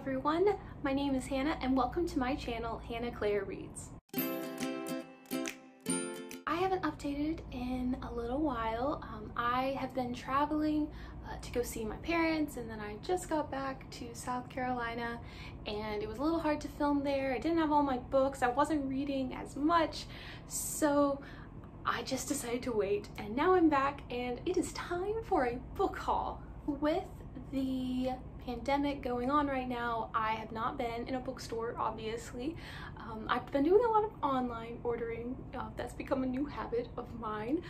everyone, my name is Hannah and welcome to my channel, Hannah Claire Reads. I haven't updated in a little while. I have been traveling to go see my parents, and then I just got back to South Carolina and it was a little hard to film there. I didn't have all my books, I wasn't reading as much, so I just decided to wait, and now I'm back and it is time for a book haul. With the pandemic going on right now, I have not been in a bookstore, obviously. I've been doing a lot of online ordering. That's become a new habit of mine.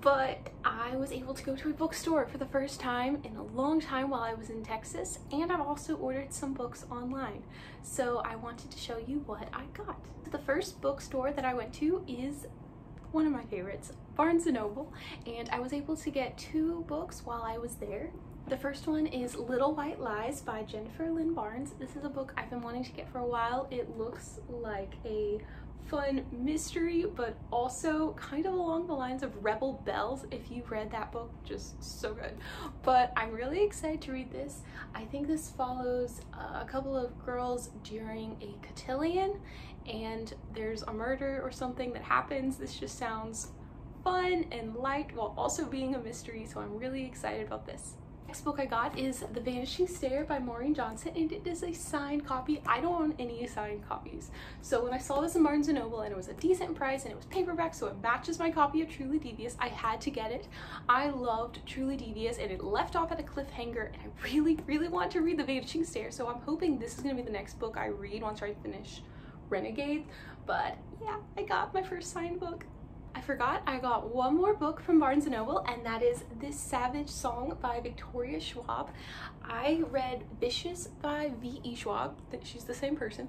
But I was able to go to a bookstore for the first time in a long time while I was in Texas, and I've also ordered some books online. So I wanted to show you what I got. The first bookstore that I went to is one of my favorites, Barnes & Noble, and I was able to get 2 books while I was there. The first one is Little White Lies by Jennifer Lynn Barnes. This is a book I've been wanting to get for a while. It looks like a fun mystery, but also kind of along the lines of Rebel Bells. If you've read that book, just so good. But I'm really excited to read this. I think this follows a couple of girls during a cotillion, and there's a murder or something that happens. This just sounds fun and light while also being a mystery, so I'm really excited about this. Next book I got is The Vanishing Stair by Maureen Johnson, and it is a signed copy. I don't own any signed copies, so when I saw this in Barnes & Noble and it was a decent price and it was paperback, so it matches my copy of Truly Devious, I had to get it. I loved Truly Devious and it left off at a cliffhanger, and I really want to read The Vanishing Stair, so I'm hoping this is going to be the next book I read once I finish Renegade. But yeah, I got my first signed book. I forgot I got one more book from Barnes & Noble, and that is This Savage Song by Victoria Schwab. I read Vicious by V.E. Schwab, she's the same person,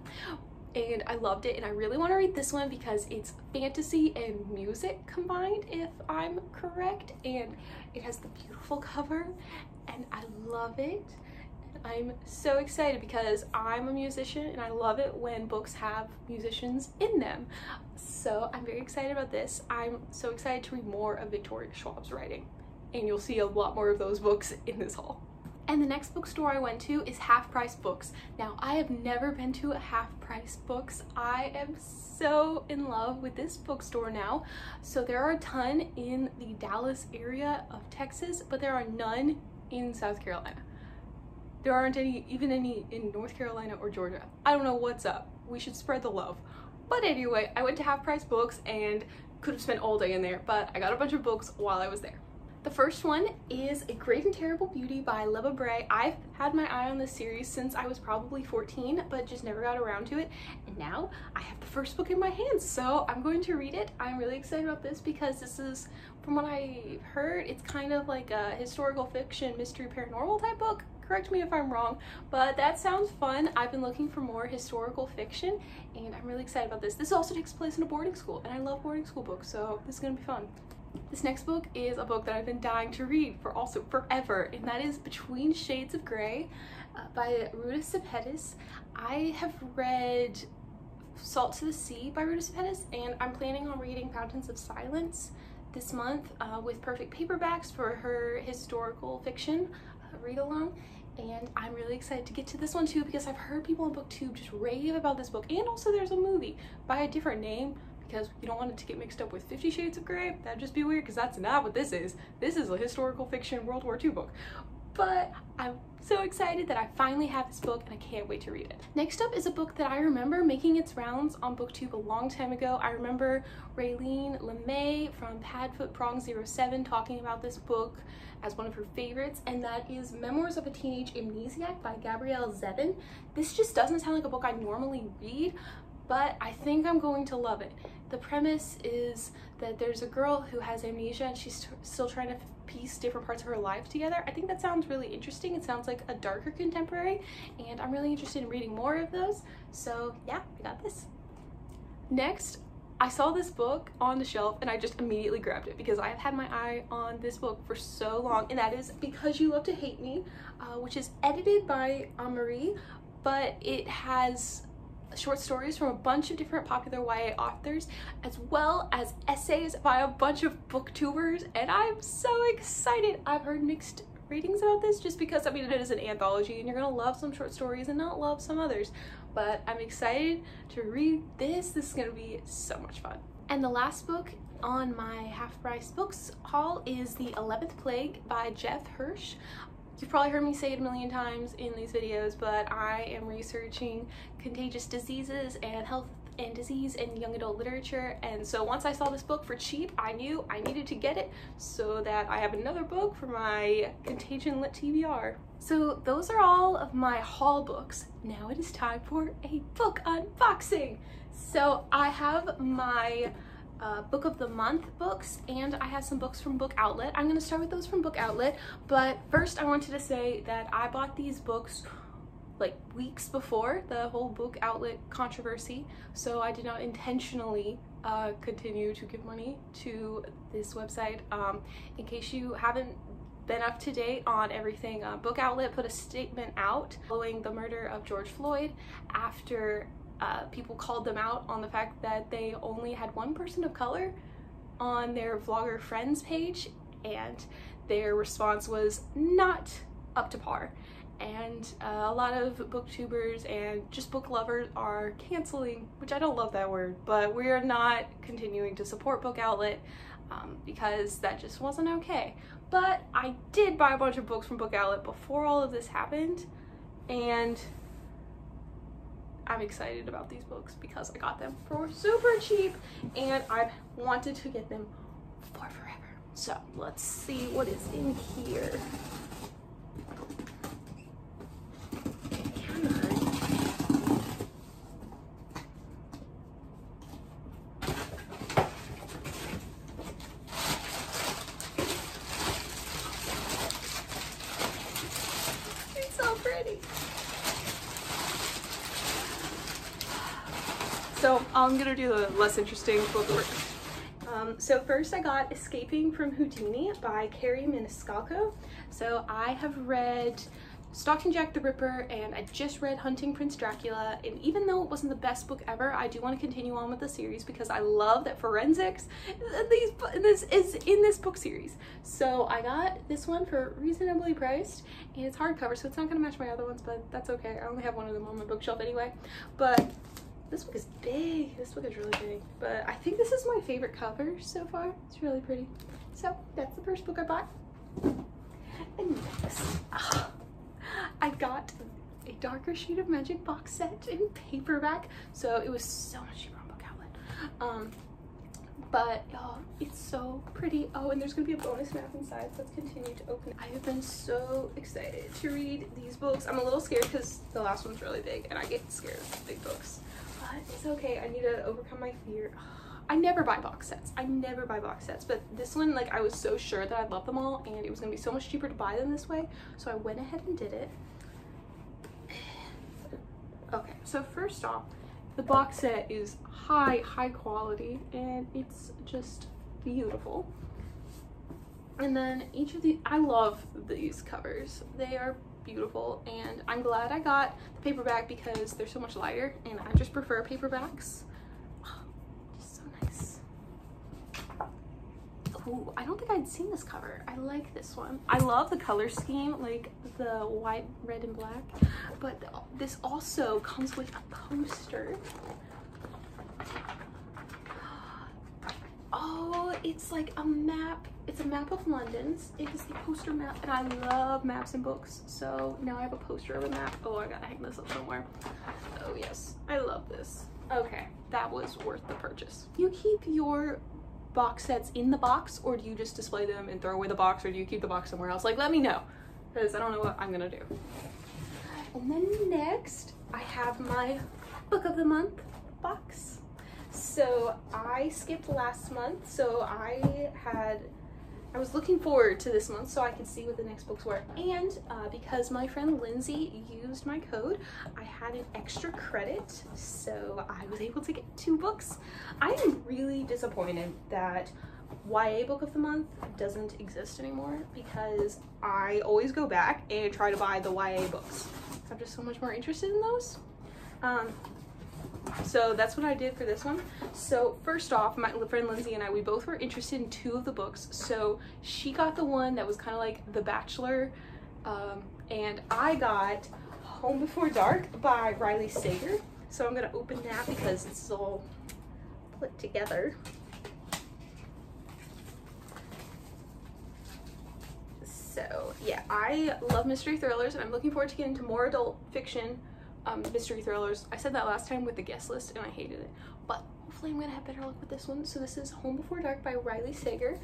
and I loved it, and I really want to read this one because it's fantasy and music combined, if I'm correct, and it has the beautiful cover and I love it. I'm so excited because I'm a musician and I love it when books have musicians in them. So I'm very excited about this. I'm so excited to read more of Victoria Schwab's writing, and you'll see a lot more of those books in this haul. And the next bookstore I went to is Half Price Books. Now, I have never been to a Half Price Books. I am so in love with this bookstore now. So there are a ton in the Dallas area of Texas, but there are none in South Carolina. There aren't even any in North Carolina or Georgia. I don't know what's up. We should spread the love. But anyway, I went to Half Price Books and could have spent all day in there, but I got a bunch of books while I was there. The first one is A Great and Terrible Beauty by Leva Bray. I've had my eye on this series since I was probably 14, but just never got around to it. And now I have the first book in my hands, so I'm going to read it. I'm really excited about this because this is, from what I've heard, it's kind of like a historical fiction, mystery, paranormal type book. Correct me if I'm wrong, but that sounds fun. I've been looking for more historical fiction, and I'm really excited about this. This also takes place in a boarding school, and I love boarding school books, so this is gonna be fun. This next book is a book that I've been dying to read for also forever, and that is Between Shades of Grey by Ruta Sepetys. I have read Salt to the Sea by Ruta Sepetys, and I'm planning on reading Fountains of Silence this month with perfect paperbacks for her historical fiction read-along. And I'm really excited to get to this one too because I've heard people on BookTube just rave about this book, and also there's a movie by a different name because you don't want it to get mixed up with 50 Shades of Grey. That'd just be weird because that's not what this is. This is a historical fiction World War II book. But I'm so excited that I finally have this book and I can't wait to read it. Next up is a book that I remember making its rounds on BookTube a long time ago. I remember Raylene LeMay from Padfoot Prong 07 talking about this book as one of her favorites, and that is Memoirs of a Teenage Amnesiac by Gabrielle Zevin. This just doesn't sound like a book I normally read, but I think I'm going to love it. The premise is that there's a girl who has amnesia and she's still trying to piece different parts of her life together. I think that sounds really interesting. It sounds like a darker contemporary, and I'm really interested in reading more of those. So yeah, I got this. Next, I saw this book on the shelf and I just immediately grabbed it because I have had my eye on this book for so long, and that is Because You Love to Hate Me, which is edited by Marie, but it has short stories from a bunch of different popular YA authors, as well as essays by a bunch of booktubers, and I'm so excited. I've heard mixed ratings about this just because, I mean, it is an anthology and you're gonna love some short stories and not love some others. But I'm excited to read this. This is gonna be so much fun. And the last book on my half price books haul is The 11th Plague by Jeff Hirsch. You've probably heard me say it a million times in these videos, but I am researching contagious diseases and health and disease in young adult literature, and so once I saw this book for cheap, I knew I needed to get it so that I have another book for my Contagion Lit TBR. So those are all of my haul books. Now it is time for a book unboxing. So I have my book of the month books, and I have some books from Book Outlet. I'm gonna start with those from Book Outlet, but first I wanted to say that I bought these books like weeks before the whole Book Outlet controversy, so I did not intentionally continue to give money to this website. In case you haven't been up to date on everything, Book Outlet put a statement out following the murder of George Floyd after people called them out on the fact that they only had one person of color on their vlogger friends page, and their response was not up to par. And a lot of booktubers and just book lovers are canceling, which I don't love that word, but we are not continuing to support Book Outlet because that just wasn't okay. But I did buy a bunch of books from Book Outlet before all of this happened, and I'm excited about these books because I got them for super cheap and I've wanted to get them for forever. So let's see what is in here. It's so pretty. So I'm gonna do the less interesting book first. So first I got Escaping from Houdini by Carrie Maniscalco. So I have read Stalking Jack the Ripper and I just read Hunting Prince Dracula, and even though it wasn't the best book ever, I do want to continue on with the series because I love that forensics is in this book series. So I got this one for reasonably priced, and it's hardcover, so it's not gonna match my other ones, but that's okay. I only have one of them on my bookshelf anyway. But this book is big. This book is really big, but I think this is my favorite cover so far. It's really pretty. So that's the first book I bought. And next, I got a Darker Shade of Magic box set in paperback. So it was so much cheaper on Book Outlet. But oh, it's so pretty. Oh, and there's gonna be a bonus map inside. So let's continue to open it. I have been so excited to read these books. I'm a little scared because the last one's really big and I get scared of big books. But it's okay. I need to overcome my fear. I never buy box sets. I never buy box sets, but this one, like, I was so sure that I'd love them all and it was gonna be so much cheaper to buy them this way, so I went ahead and did it. Okay, so first off, the box set is high quality and it's just beautiful. And then each of the, I love these covers. They are beautiful, and I'm glad I got the paperback because they're so much lighter and I just prefer paperbacks. So nice. Ooh, I don't think I'd seen this cover. I like this one. I love the color scheme, like the white, red, and black, but this also comes with a poster. Oh, it's like a map. It's a map of London's. It is the poster map, and I love maps and books, so now I have a poster of a map. Oh, I gotta hang this up somewhere. Oh yes, I love this. Okay, that was worth the purchase. You keep your box sets in the box, or do you just display them and throw away the box, or do you keep the box somewhere else? Like, let me know, because I don't know what I'm gonna do. And then next, I have my book of the month box. So I skipped last month, so I was looking forward to this month so I could see what the next books were, and because my friend Lindsay used my code, I had an extra credit, so I was able to get 2 books. I am really disappointed that YA book of the month doesn't exist anymore, because I always go back and try to buy the YA books. I'm just so much more interested in those. So that's what I did for this one. So first off, my friend Lindsay and I, we both were interested in 2 of the books. So she got the one that was kind of like The Bachelor, and I got Home Before Dark by Riley Sager. So I'm gonna open that because it's all put together. So yeah, I love mystery thrillers, and I'm looking forward to getting into more adult fiction mystery thrillers. I said that last time with the guest list and I hated it, but hopefully I'm gonna have better luck with this one. So this is Home Before Dark by Riley Sager.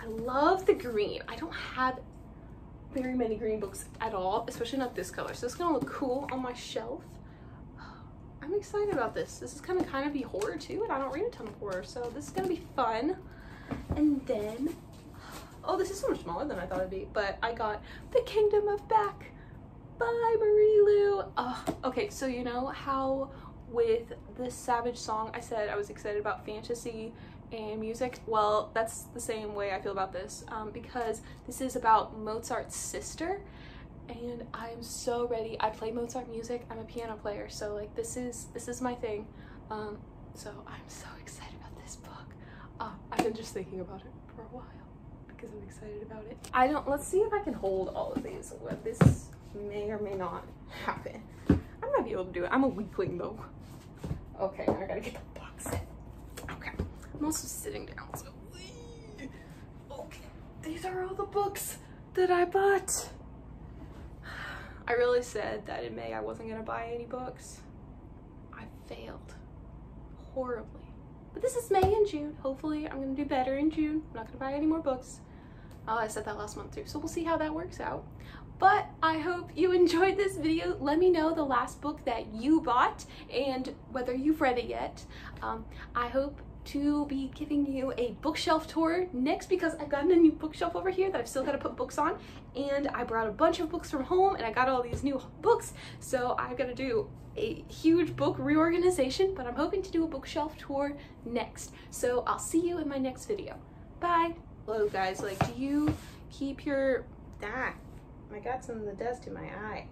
I love the green. I don't have very many green books at all, especially not this color, so it's gonna look cool on my shelf. I'm excited about this. This is gonna kind of be horror too, and I don't read a ton of horror, so this is gonna be fun. And then, oh, this is so much smaller than I thought it'd be, but I got The Kingdom of Back by Marie Lu. Okay, so you know how with this Savage song I said I was excited about fantasy and music? Well, that's the same way I feel about this, because this is about Mozart's sister, and I'm so ready. I play Mozart music. I'm a piano player, so like this is my thing. So I'm so excited about this book. I've been just thinking about it for a while because I'm excited about it. Let's see if I can hold all of these. This may or may not happen. I might be able to do it. I'm a weakling though. Okay, now I gotta get the box set. Okay, I'm also sitting down, so okay. These are all the books that I bought. I really said that in May I wasn't gonna buy any books. I failed horribly. But this is May and June. Hopefully I'm gonna do better in June. I'm not gonna buy any more books. Oh, I said that last month too, so we'll see how that works out. But I hope you enjoyed this video. Let me know the last book that you bought and whether you've read it yet. I hope to be giving you a bookshelf tour next because I've gotten a new bookshelf over here that I've still got to put books on, and I brought a bunch of books from home and I got all these new books, so I've got to do a huge book reorganization, but I'm hoping to do a bookshelf tour next. So I'll see you in my next video. Bye. Hello guys, like, do you keep your I got some of the dust in my eye.